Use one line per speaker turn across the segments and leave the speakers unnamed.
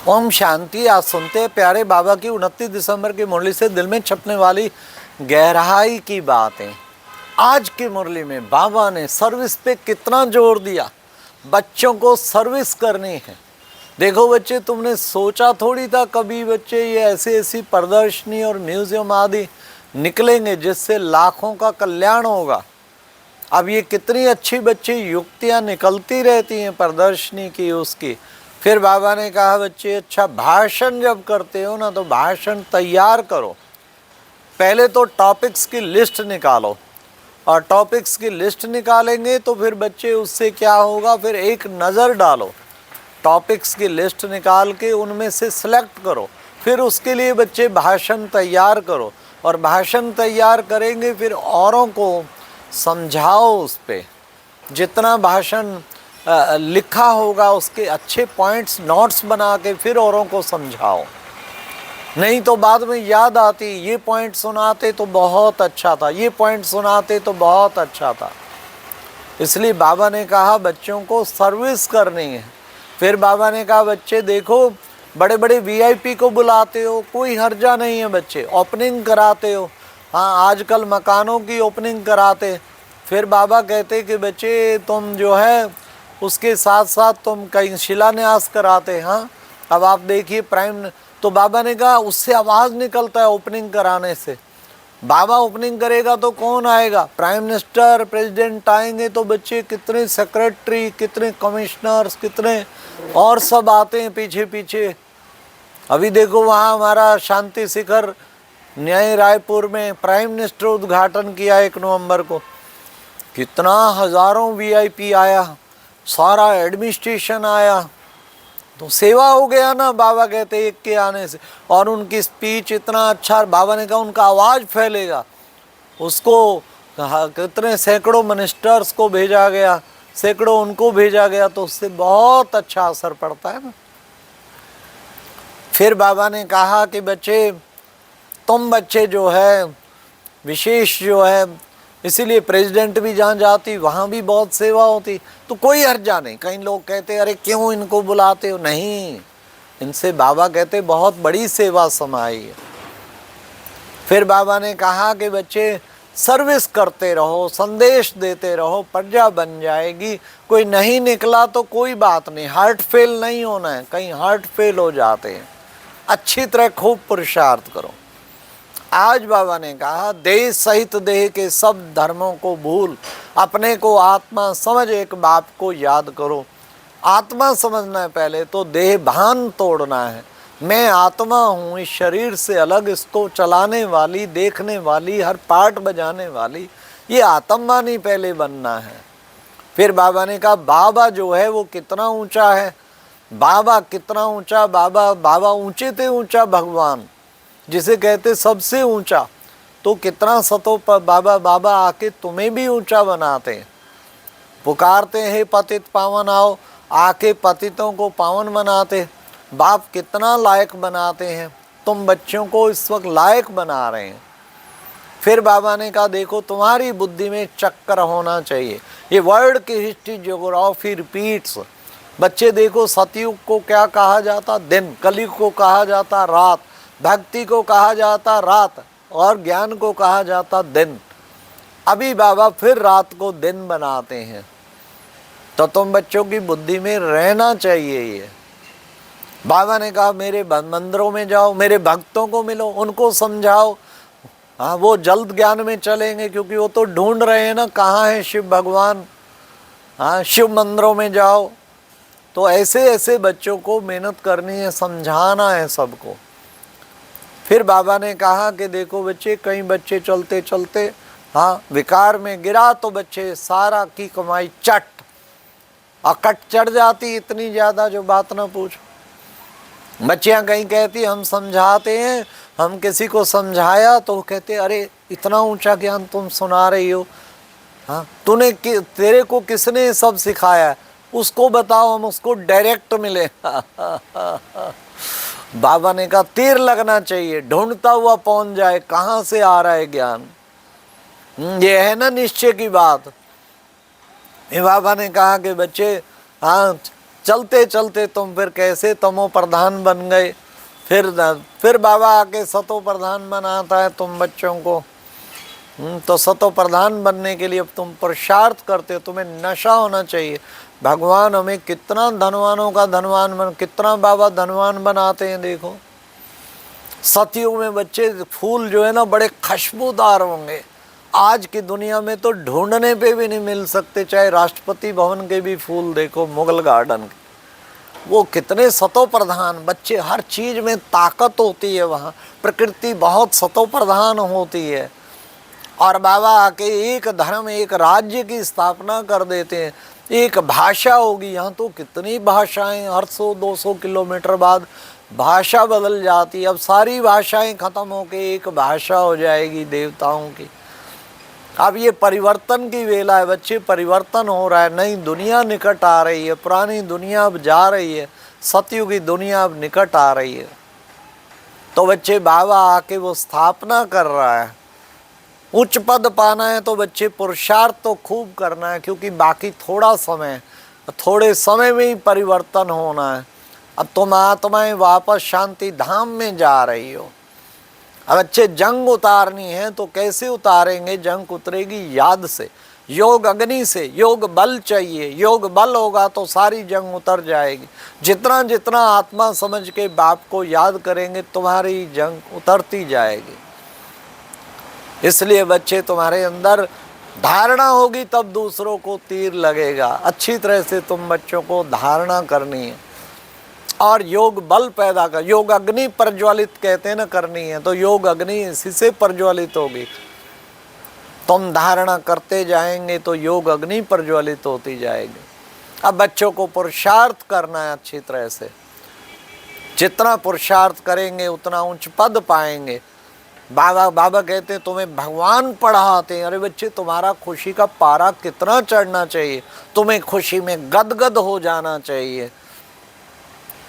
ओम शांति। आज सुनते हैं प्यारे बाबा की 29 दिसंबर की मुरली से दिल में छपने वाली गहराई की बातें। आज की मुरली में बाबा ने सर्विस पे कितना जोर दिया। बच्चों को सर्विस करनी है। देखो बच्चे, तुमने सोचा थोड़ी था कभी बच्चे ये ऐसी ऐसी प्रदर्शनी और म्यूजियम आदि निकलेंगे जिससे लाखों का कल्याण होगा। अब ये कितनी अच्छी बच्चे युक्तियाँ निकलती रहती हैं प्रदर्शनी की उसकी। फिर बाबा ने कहा बच्चे, अच्छा भाषण जब करते हो ना तो भाषण तैयार करो। पहले तो टॉपिक्स की लिस्ट निकालो, और टॉपिक्स की लिस्ट निकालेंगे तो फिर बच्चे उससे क्या होगा, फिर एक नज़र डालो। टॉपिक्स की लिस्ट निकाल के उनमें से सिलेक्ट करो, फिर उसके लिए बच्चे भाषण तैयार करो। और भाषण तैयार करेंगे फिर औरों को समझाओ। उस पर जितना भाषण लिखा होगा उसके अच्छे पॉइंट्स नोट्स बना के फिर औरों को समझाओ। नहीं तो बाद में याद आती, ये पॉइंट सुनाते तो बहुत अच्छा था, ये पॉइंट सुनाते तो बहुत अच्छा था। इसलिए बाबा ने कहा बच्चों को सर्विस करनी है। फिर बाबा ने कहा बच्चे देखो, बड़े बड़े वीआईपी को बुलाते हो, कोई हर्जा नहीं है बच्चे, ओपनिंग कराते हो। हाँ, आजकल मकानों की ओपनिंग कराते। फिर बाबा कहते कि बच्चे तुम जो है उसके साथ साथ तुम कहीं शिलान्यास कराते। हाँ, अब आप देखिए तो बाबा ने कहा उससे आवाज़ निकलता है ओपनिंग कराने से। बाबा ओपनिंग करेगा तो कौन आएगा? प्राइम मिनिस्टर, प्रेसिडेंट आएंगे तो बच्चे कितने सेक्रेटरी, कितने कमिश्नर्स, कितने और सब आते हैं पीछे पीछे। अभी देखो वहाँ हमारा शांति शिखर न्याय रायपुर में प्राइम मिनिस्टर उद्घाटन किया 1 नवंबर को। कितना हज़ारों वीआईपी आया, सारा एडमिनिस्ट्रेशन आया, तो सेवा हो गया ना। बाबा कहते एक के आने से। और उनकी स्पीच इतना अच्छा, बाबा ने कहा उनका आवाज़ फैलेगा। उसको कितने सैकड़ों मिनिस्टर्स को भेजा गया, सैकड़ों उनको भेजा गया, तो उससे बहुत अच्छा असर पड़ता है ना। फिर बाबा ने कहा कि बच्चे तुम बच्चे जो है विशेष जो है, इसीलिए प्रेसिडेंट भी जहाँ जाती वहाँ भी बहुत सेवा होती, तो कोई हर्जा नहीं। कई लोग कहते अरे क्यों इनको बुलाते हो, नहीं, इनसे बाबा कहते बहुत बड़ी सेवा समाई है। फिर बाबा ने कहा कि बच्चे सर्विस करते रहो, संदेश देते रहो, प्रजा बन जाएगी। कोई नहीं निकला तो कोई बात नहीं, हार्ट फेल नहीं होना है, कहीं हार्ट फेल हो जाते हैं। अच्छी तरह खूब पुरुषार्थ करो। आज बाबा ने कहा देह सहित देह के सब धर्मों को भूल, अपने को आत्मा समझ एक बाप को याद करो। आत्मा समझना है पहले तो देह भान तोड़ना है। मैं आत्मा हूँ, इस शरीर से अलग, इसको चलाने वाली, देखने वाली, हर पार्ट बजाने वाली, ये आत्मानी पहले बनना है। फिर बाबा ने कहा बाबा जो है वो कितना ऊंचा है। बाबा कितना ऊंचा, बाबा ऊंचे थे ऊंचा भगवान, जिसे कहते सबसे ऊंचा। तो कितना सतो पर बाबा आके तुम्हें भी ऊंचा बनाते हैं। पुकारते हैं पतित पावन आओ, आके पतितों को पावन बनाते। बाप कितना लायक बनाते हैं, तुम बच्चों को इस वक्त लायक बना रहे हैं। फिर बाबा ने कहा देखो तुम्हारी बुद्धि में चक्कर होना चाहिए। ये वर्ल्ड की हिस्ट्री ज्योग्राफी रिपीट्स। बच्चे देखो सतयुग को क्या कहा जाता, दिन। कलयुग को कहा जाता रात। भक्ति को कहा जाता रात, और ज्ञान को कहा जाता दिन। अभी बाबा फिर रात को दिन बनाते हैं। तो तुम बच्चों की बुद्धि में रहना चाहिए ये। बाबा ने कहा मेरे मंदिरों में जाओ, मेरे भक्तों को मिलो, उनको समझाओ। हाँ, वो जल्द ज्ञान में चलेंगे, क्योंकि वो तो ढूंढ रहे हैं ना कहाँ है शिव भगवान। हाँ, शिव मंदिरों में जाओ। तो ऐसे ऐसे बच्चों को मेहनत करनी है, समझाना है सबको। फिर बाबा ने कहा कि देखो बच्चे, कई बच्चे चलते चलते हाँ विकार में गिरा तो बच्चे सारा की कमाई चट अकट चढ़ जाती, इतनी ज़्यादा जो बात ना पूछो। बच्चियाँ कहीं कहती हम समझाते हैं, हम किसी को समझाया तो कहते अरे इतना ऊंचा ज्ञान तुम सुना रही हो। हाँ, तेरे को किसने सब सिखाया, उसको बताओ, हम उसको डायरेक्ट मिले। बाबा ने कहा तीर लगना चाहिए, ढूंढता हुआ पहुंच जाए कहाँ से आ रहा है ज्ञान। ये है ना निश्चय की बात। बाबा ने कहा कि बच्चे हाँ चलते चलते तुम फिर कैसे तमो प्रधान बन गए। फिर बाबा आके सतो प्रधान बनाता है तुम बच्चों को। तो सतो प्रधान बनने के लिए अब तुम पुरुषार्थ करते हो, तुम्हें नशा होना चाहिए। भगवान हमें कितना धनवानों का धनवान कितना बाबा धनवान बनाते हैं। देखो सतयुग में बच्चे फूल जो है ना बड़े खुशबूदार होंगे, आज की दुनिया में तो ढूंढने पे भी नहीं मिल सकते। चाहे राष्ट्रपति भवन के भी फूल देखो, मुगल गार्डन के, वो कितने सतो प्रधान बच्चे, हर चीज में ताकत होती है वहाँ, प्रकृति बहुत सतो प्रधान होती है। और बाबा आके एक धर्म एक राज्य की स्थापना कर देते हैं। एक भाषा होगी, यहाँ तो कितनी भाषाएं, हर 100-200 किलोमीटर बाद भाषा बदल जाती है। अब सारी भाषाएं खत्म होके एक भाषा हो जाएगी देवताओं की। अब ये परिवर्तन की वेला है बच्चे, परिवर्तन हो रहा है, नई दुनिया निकट आ रही है, पुरानी दुनिया अब जा रही है, सतयुगी दुनिया अब निकट आ रही है। तो बच्चे बाबा आके वो स्थापना कर रहा है। उच्च पद पाना है तो बच्चे पुरुषार्थ तो खूब करना है, क्योंकि बाकी थोड़ा समय, थोड़े समय में ही परिवर्तन होना है। अब तुम आत्माएं वापस शांति धाम में जा रही हो। अब बच्चे जंग उतारनी है तो कैसे उतारेंगे? जंग उतरेगी याद से, योग अग्नि से। योग बल चाहिए, योग बल होगा तो सारी जंग उतर जाएगी। जितना जितना आत्मा समझ के बाप को याद करेंगे तुम्हारी जंग उतरती जाएगी। इसलिए बच्चे तुम्हारे अंदर धारणा होगी तब दूसरों को तीर लगेगा। अच्छी तरह से तुम बच्चों को धारणा करनी है और योग बल पैदा कर, योग अग्नि प्रज्वलित कहते हैं ना करनी है, तो योग अग्नि इसी से प्रज्वलित होगी। तुम धारणा करते जाएंगे तो योग अग्नि प्रज्वलित होती जाएगी। अब बच्चों को पुरुषार्थ करना है अच्छी तरह से, जितना पुरुषार्थ करेंगे उतना उच्च पद पाएंगे। बाबा कहते हैं तुम्हें भगवान पढ़ाते हैं। अरे बच्चे तुम्हारा खुशी का पारा कितना चढ़ना चाहिए, तुम्हें खुशी में गदगद हो जाना चाहिए।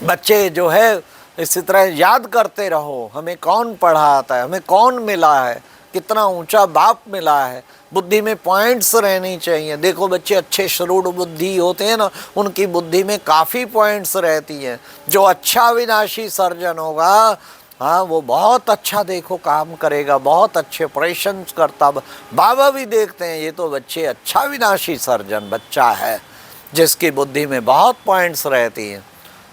बच्चे जो है इसी तरह याद करते रहो, हमें कौन पढ़ाता है, हमें कौन मिला है, कितना ऊंचा बाप मिला है। बुद्धि में पॉइंट्स रहनी चाहिए। देखो बच्चे अच्छे श्रूड बुद्धि होते हैं ना, उनकी बुद्धि में काफ़ी पॉइंट्स रहती हैं। जो अच्छा विनाशी सर्जन होगा, हाँ वो बहुत अच्छा देखो काम करेगा, बहुत अच्छे ऑपरेशन करता। बाबा भी देखते हैं ये तो बच्चे अच्छा विनाशी सर्जन बच्चा है, जिसकी बुद्धि में बहुत पॉइंट्स रहती हैं,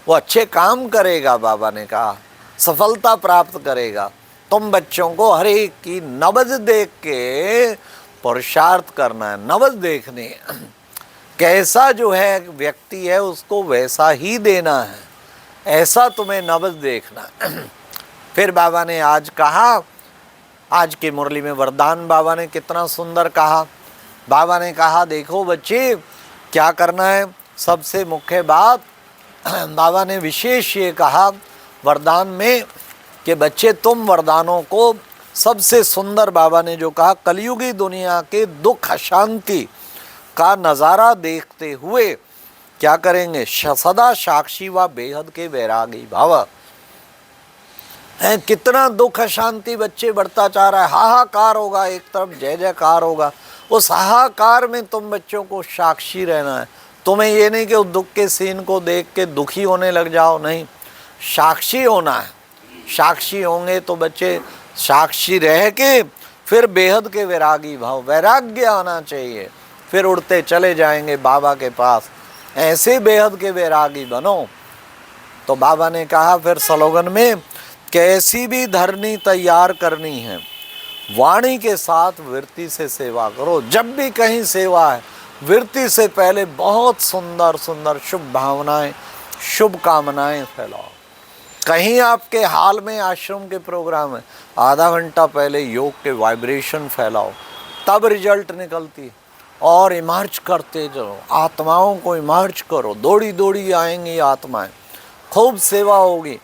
वो अच्छे काम करेगा। बाबा ने कहा सफलता प्राप्त करेगा। तुम बच्चों को हर एक की नब्ज देख के पुरुषार्थ करना है। नब्ज देखने कैसा जो है व्यक्ति है उसको वैसा ही देना है, ऐसा तुम्हें नब्ज देखना। फिर बाबा ने आज कहा, आज की मुरली में वरदान बाबा ने कितना सुंदर कहा। बाबा ने कहा देखो बच्चे क्या करना है, सबसे मुख्य बात बाबा ने विशेष ये कहा वरदान में कि बच्चे तुम वरदानों को सबसे सुंदर बाबा ने जो कहा, कलयुगी दुनिया के दुख अशांति का नज़ारा देखते हुए क्या करेंगे, सदा साक्षी व बेहद के वैरागी भाव। कितना दुख अशांति बच्चे बढ़ता जा रहा है, हाहाकार होगा, एक तरफ जय जयकार होगा। उस हाहाकार में तुम बच्चों को साक्षी रहना है। तुम्हें ये नहीं कि उस दुख के सीन को देख के दुखी होने लग जाओ, नहीं, साक्षी होना है। साक्षी होंगे तो बच्चे साक्षी रह के फिर बेहद के वैरागी भाव, वैराग्य आना चाहिए, फिर उड़ते चले जाएंगे बाबा के पास। ऐसे बेहद के वैरागी बनो। तो बाबा ने कहा फिर स्लोगन में, कैसी भी धरनी तैयार करनी है, वाणी के साथ वृत्ति से सेवा करो। जब भी कहीं सेवा है, वृत्ति से पहले बहुत सुंदर सुंदर शुभ भावनाएं, शुभ कामनाएं फैलाओ। कहीं आपके हाल में आश्रम के प्रोग्राम है, आधा घंटा पहले योग के वाइब्रेशन फैलाओ, तब रिजल्ट निकलती। और इमर्ज करते जाओ, आत्माओं को इमर्ज करो, दौड़ी दौड़ी आएंगी आत्माएं, खूब सेवा होगी।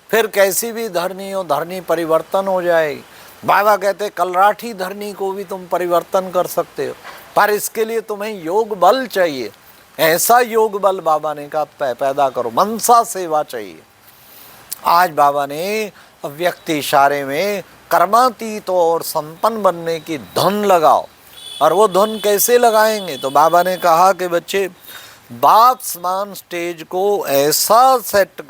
फिर कैसी भी धरनी हो, धरनी परिवर्तन हो जाएगी। बाबा कहते कलराठी धरनी को भी तुम परिवर्तन कर सकते हो, पर इसके लिए तुम्हें योग बल चाहिए। ऐसा योग बल बाबा ने कहा पैदा करो, मनसा सेवा चाहिए। आज बाबा ने व्यक्ति इशारे में कर्मातीत और संपन्न बनने की धुन लगाओ। और वो धुन कैसे लगाएंगे, तो बाबा ने कहा कि बच्चे बाप समान स्टेज को ऐसा सेट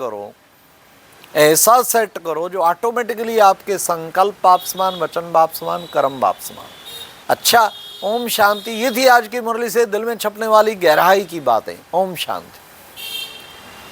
करो जो ऑटोमेटिकली आपके संकल्प बाप समान, वचन बाप समान, कर्म बाप समान। अच्छा, ओम शांति। ये थी आज की मुरली से दिल में छपने वाली गहराई की बातें। ओम शांति।